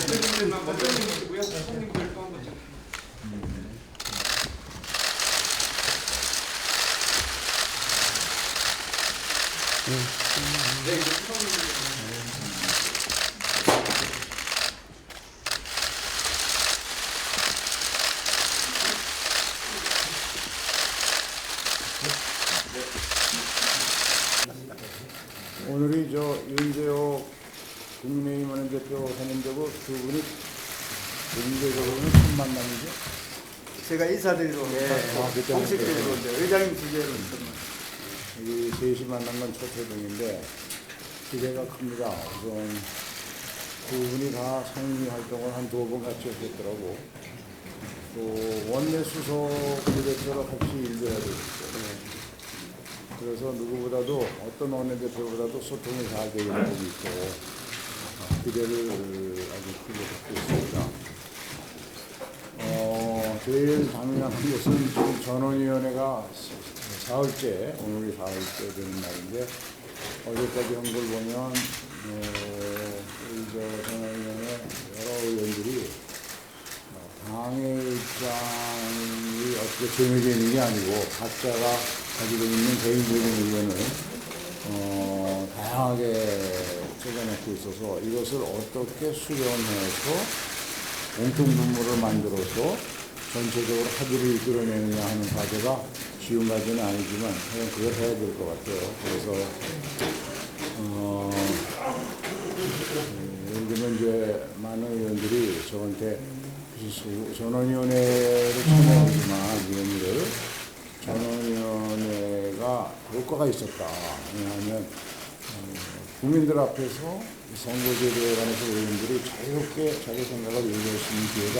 대표님들만 먼저 해주시고요. 손님들 또 한번 좀. 네, 이제 오늘이 윤재호 국민의힘 원내대표 선임되고 두 분이 공개적으로는 첫 만남이죠? 제가 인사드리러 공식적으로 이제 의장님 주재로 이 셋이 만난 건 첫 회동인데 기대가 큽니다. 우선 두 분이 다 상임위 활동을 한 두어 번 같이 했더라고. 또 원내 수석 부대표로 같이 일도 해야 되겠죠. 그래서 누구보다도 어떤 원내대표보다도 소통이 잘 되는 부분이 있고 기대를 아주 크게 갖고 있습니다. 제일 당연한 것은 지금 전원위원회가 사흘째, 오늘이 사흘째 되는 날인데 어제까지 한 걸 보면 우리 전원위원회 여러 의원들이 당의 입장이 어떻게 정해져 있는 게 아니고 각자가 가지고 있는 개인적인 의견을 다양하게 적어놓고 있어서 이것을 어떻게 수렴해서 공통분모를 만들어서 전체적으로 합의를 이끌어내느냐 하는 과제가 쉬운 과제는 아니지만 그걸 해야 될 것 같아요. 그래서 예를 들면 이제 많은 의원들이 저한테 전원위원회를 참여하지만 위원회를 전원위원회가 효과가 있었다. 왜냐하면 국민들 앞에서 선거제도에 관해서 의원들이 자유롭게 자기 생각을 얘기할 수 있는 기회가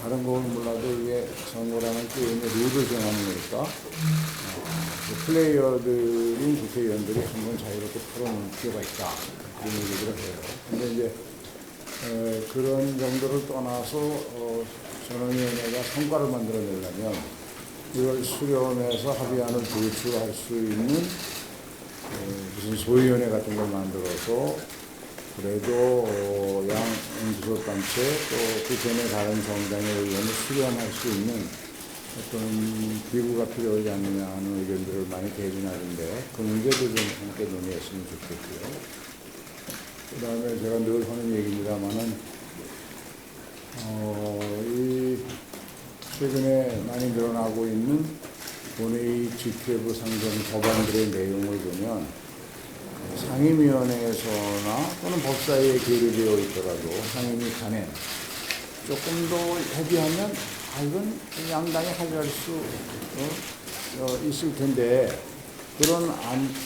다른 거는 몰라도 이게 선거라는 게임의 룰을 정하는 거니까 플레이어들인 국회의원들이 한번 자유롭게 풀어놓은 기회가 있다. 그런 얘기를 해요. 근데 이제 그런 정도를 떠나서 전원위원회가 성과를 만들어내려면 이걸 수렴해서 합의안을 도출할 수 있는 무슨 소위원회 같은 걸 만들어서 그래도 양주소단체 또 그 전에 다른 정당의 의원을 수렴할 수 있는 어떤 기구가 필요하지 않느냐 하는 의견들을 많이 개진하는데 그 문제도 좀 함께 논의했으면 좋겠고요. 그 다음에 제가 늘 하는 얘기입니다만은 이 최근에 많이 늘어나고 있는 본회의 직회부 상정 법안들의 내용을 보면 상임위원회에서나 또는 법사위에 계류되어 있더라도 상임위 간에 조금 더 협의하면 이건 양당이 합의할 수 있을 텐데 그런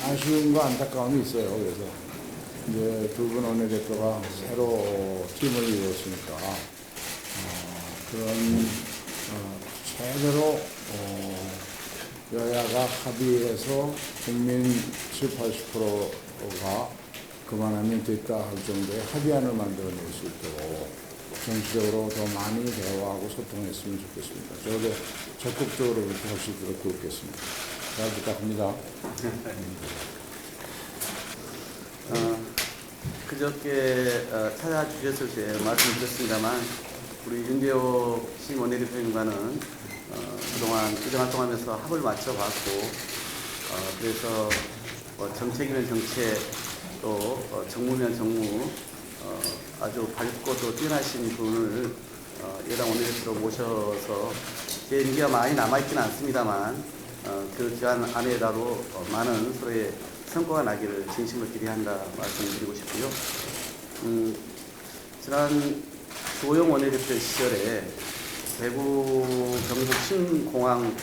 아쉬움과 안타까움이 있어요. 그래서 이제 두 분 원내대표가 새로 팀을 이루었으니까 그런 제대로 여야가 합의해서 국민 70~80%가 그만하면 됐다 할 정도의 합의안을 만들어낼 수 있도록 정치적으로 더 많이 대화하고 소통했으면 좋겠습니다. 저도 적극적으로 그렇게 할 수 있도록 돕겠습니다. 잘 부탁합니다. 그저께 찾아주셨을 때 말씀드렸습니다만 우리 윤재호 시 원내대표님과는 그동안 의정 활동하면서 합을 맞춰봤고 그래서 정책이면 정책 또 정무면 정무 아주 밝고 또 뛰어나신 분을 여당 원내대표로 모셔서 제 임기가 많이 남아있지는 않습니다만 그 기간 안에라도 많은 서로의 성과가 나기를 진심으로 기대한다 말씀드리고 싶고요. 지난 조영 원내대표 시절에 대구 경북 신공항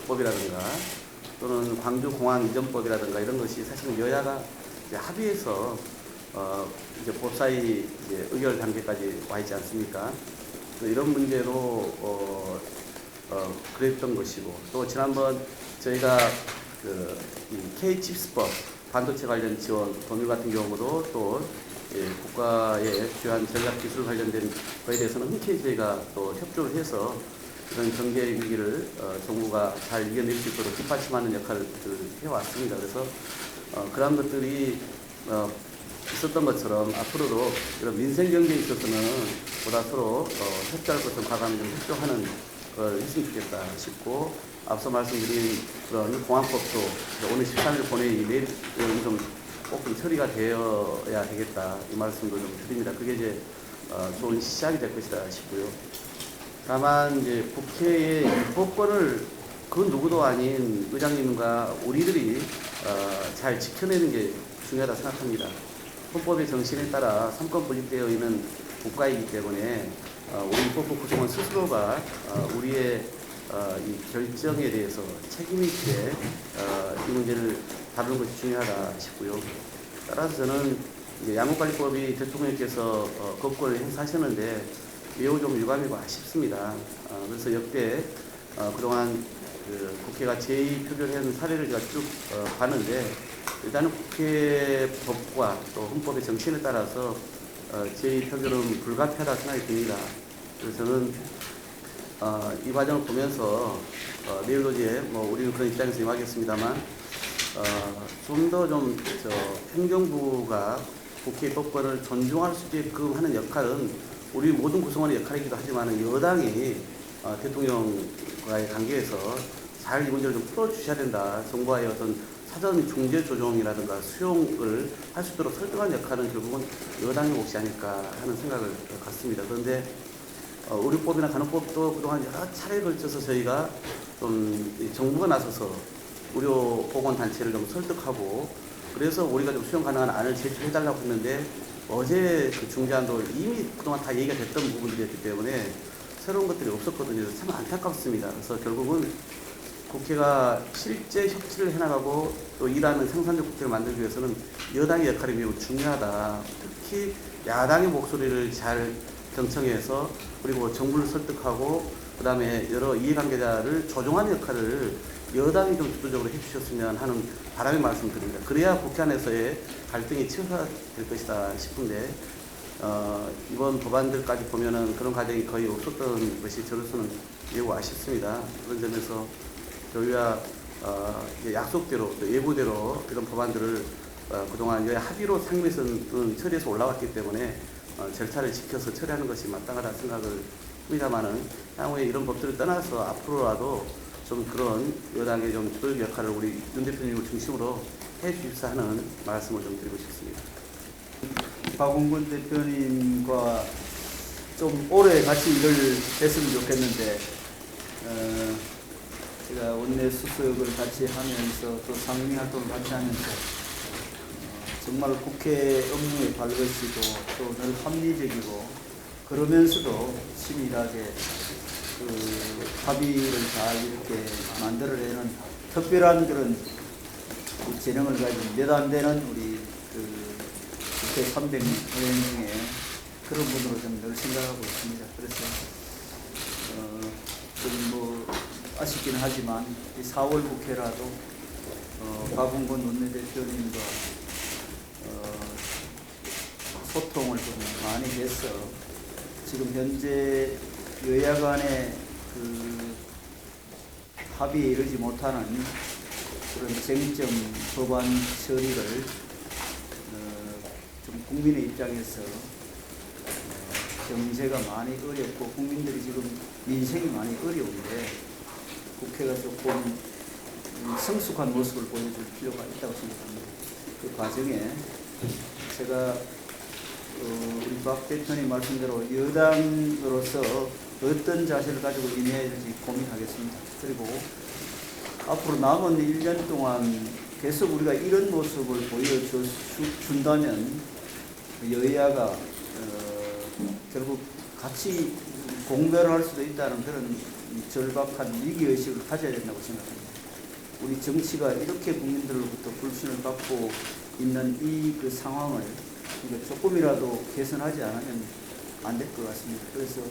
법이라든가 또는 광주 공항 이전법이라든가 이런 것이 사실은 여야가 이제 합의해서 이제 법사위 이제 의결 단계까지 와 있지 않습니까? 이런 문제로 그랬던 것이고 또 지난번 저희가 그 K-칩스법 반도체 관련 지원 법률 같은 경우도 또 국가의 주요한 전략 기술 관련된 거에 대해서는 흔쾌히 저희가 또 협조를 해서 이런 경제 위기를 정부가 잘 이겨낼 수 있도록 뒷받침하는 역할을 해왔습니다. 그래서 그런 것들이 있었던 것처럼 앞으로도 이런 민생 경제에 있어서는 보다 서로 협조할 것을 과감히 좀 협조하는 걸 했으면 좋겠다 싶고, 앞서 말씀드린 그런 공항법도 오늘 13일 본회의 내일 꼭 좀 처리가 되어야 되겠다, 이 말씀도 좀 드립니다. 그게 이제 좋은 시작이 될 것이다 싶고요. 다만 이제 국회의 입법권을 그 누구도 아닌 의장님과 우리들이 잘 지켜내는 게 중요하다 생각합니다. 헌법의 정신에 따라 삼권 분립되어 있는 국가이기 때문에 우리 입법부 구성원 스스로가 우리의 이 결정에 대해서 책임 있게 이 문제를 다루는 것이 중요하다 싶고요. 따라서 저는 양국관리법이 대통령께서 법권을 행사하셨는데 매우 좀 유감이고 아쉽습니다. 그래서 역대 그동안 국회가 제2표결한 사례를 제가 쭉 봤는데, 일단은 국회 법과 또 헌법의 정신에 따라서 제2표결은 불가피하다 생각이 듭니다. 그래서 저는 이 과정을 보면서 내일도 이제 우리는 그런 입장에서 임하겠습니다만 좀 더 행정부가 국회 법권을 존중할 수 있게끔 하는 역할은 우리 모든 구성원의 역할이기도 하지만 여당이 대통령과의 관계에서 잘 이 문제를 좀 풀어주셔야 된다. 정부와의 어떤 사전 중재 조정이라든가 수용을 할 수 있도록 설득한 역할은 결국은 여당의 몫이 아닐까 하는 생각을 갖습니다. 그런데 의료법이나 간호법도 그동안 여러 차례에 걸쳐서 저희가 좀 정부가 나서서 의료보건단체를 좀 설득하고, 그래서 우리가 좀 수용 가능한 안을 제출해달라고 했는데, 어제 그 중재안도 이미 그동안 다 얘기가 됐던 부분들이었기 때문에 새로운 것들이 없었거든요. 참 안타깝습니다. 그래서 결국은 국회가 실제 협치를 해나가고 또 일하는 생산적 국회를 만들기 위해서는 여당의 역할이 매우 중요하다. 특히 야당의 목소리를 잘 경청해서, 그리고 정부를 설득하고, 그 다음에 여러 이해관계자를 조정하는 역할을 여당이 좀 주도적으로 해주셨으면 하는 바람의 말씀드립니다. 그래야 국회 안에서의 갈등이 최소화될 것이다 싶은데, 이번 법안들까지 보면은 그런 과정이 거의 없었던 것이 저로서는 매우 아쉽습니다. 그런 점에서 저희가 약속대로, 또 예고대로 이런 법안들을 그동안 여야 합의로 상임위에서는 처리해서 올라왔기 때문에 절차를 지켜서 처리하는 것이 마땅하다 생각을 합니다만은, 향후에 이런 법들을 떠나서 앞으로라도 좀 그런 여당의 좀 주도적 역할을 우리 윤 대표님을 중심으로 해 주십사 하는 말씀을 좀 드리고 싶습니다. 박홍근 대표님과 좀 오래 같이 일을 했으면 좋겠는데, 제가 원내 수석을 같이 하면서 또 상임위 활동을 같이 하면서 정말 국회 업무에 밝으시고 또 늘 합리적이고, 그러면서도 치밀하게 합의를 잘 이렇게 만들어내는 특별한 그런 재능을 가진 몇 안 되는 우리 국회 300명 중에 그런 분으로 저는 늘 생각하고 있습니다. 그래서 좀 아쉽기는 하지만 이 4월 국회라도 박홍근 원내대표님과 소통을 좀 많이 해서 지금 현재 여야 간의 합의에 이르지 못하는 그런 쟁점 법안 처리를 좀 국민의 입장에서 경제가 많이 어렵고 국민들이 지금 민생이 많이 어려운데 국회가 조금 성숙한 모습을 보여줄 필요가 있다고 생각합니다. 그 과정에 제가 우리 박 대표님 말씀대로 여당으로서 어떤 자세를 가지고 임해야 될지 고민하겠습니다. 그리고 앞으로 남은 1년 동안 계속 우리가 이런 모습을 보여준다면 여야가 결국 같이 공별을 할 수도 있다는 그런 절박한 위기의식을 가져야 된다고 생각합니다. 우리 정치가 이렇게 국민들로부터 불신을 받고 있는 이 상황을 조금이라도 개선하지 않으면 안 될 것 같습니다. 그래서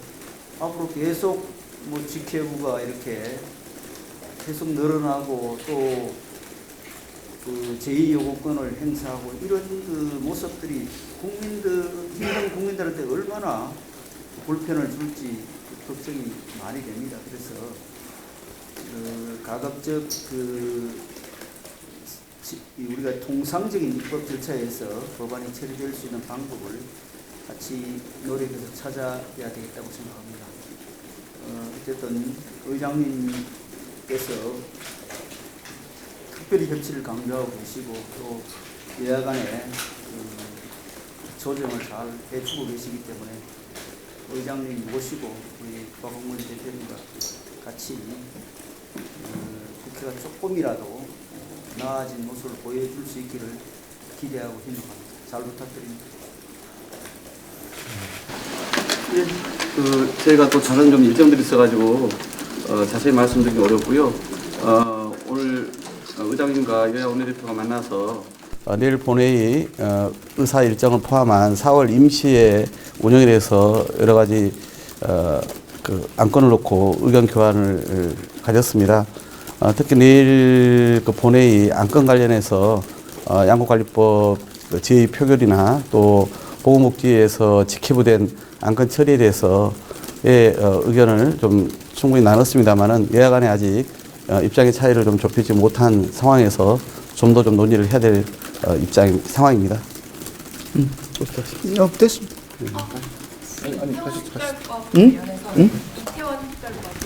앞으로 계속 직회부가 이렇게 계속 늘어나고 또 제2요구권을 행사하고 이런 모습들이 힘든 국민들한테 얼마나 불편을 줄지 걱정이 많이 됩니다. 그래서 가급적 우리가 통상적인 입법 절차에서 법안이 처리될 수 있는 방법을 같이 노력해서 찾아야 되겠다고 생각합니다. 어쨌든 의장님께서 특별히 협치를 강조하고 계시고 또 여야 간에 조정을 잘 해주고 계시기 때문에 의장님 모시고 우리 박홍근 대표님과 같이 국회가 조금이라도 나아진 모습을 보여줄 수 있기를 기대하고 희망합니다. 잘 부탁드립니다. 예, 저희가 또 다른 좀 일정들이 있어가지고 자세히 말씀드리기 어렵고요. 오늘 의장님과 여야 원내대표가 만나서 내일 본회의 의사 일정을 포함한 4월 임시의 운영에 대해서 여러 가지 그 안건을 놓고 의견 교환을 가졌습니다. 특히 내일 그 본회의 안건 관련해서 양국관리법 제의 표결이나 또 보건복지에서 직회부된 안건 처리에 대해서의 의견을 좀 충분히 나눴습니다만은 여야 간에 아직 입장의 차이를 좀 좁히지 못한 상황에서 좀 더 좀 논의를 해야 될 상황입니다. 됐습니다. 아니, 다시. 특별법 관련해서 이태원 특별법